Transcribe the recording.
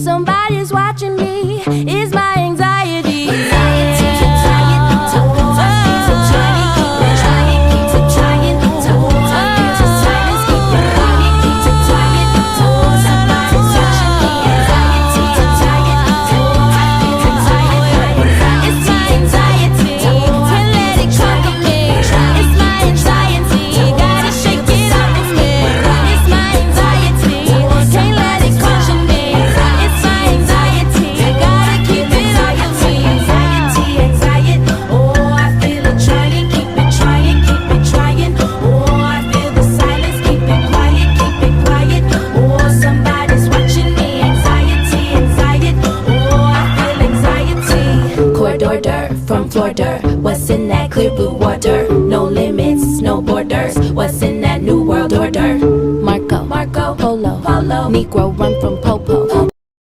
Somebody's watching me is my anxiety. From Florida, what's in that clear blue water? No limits, no borders. What's in that new world order? Marco, Polo, Negro run from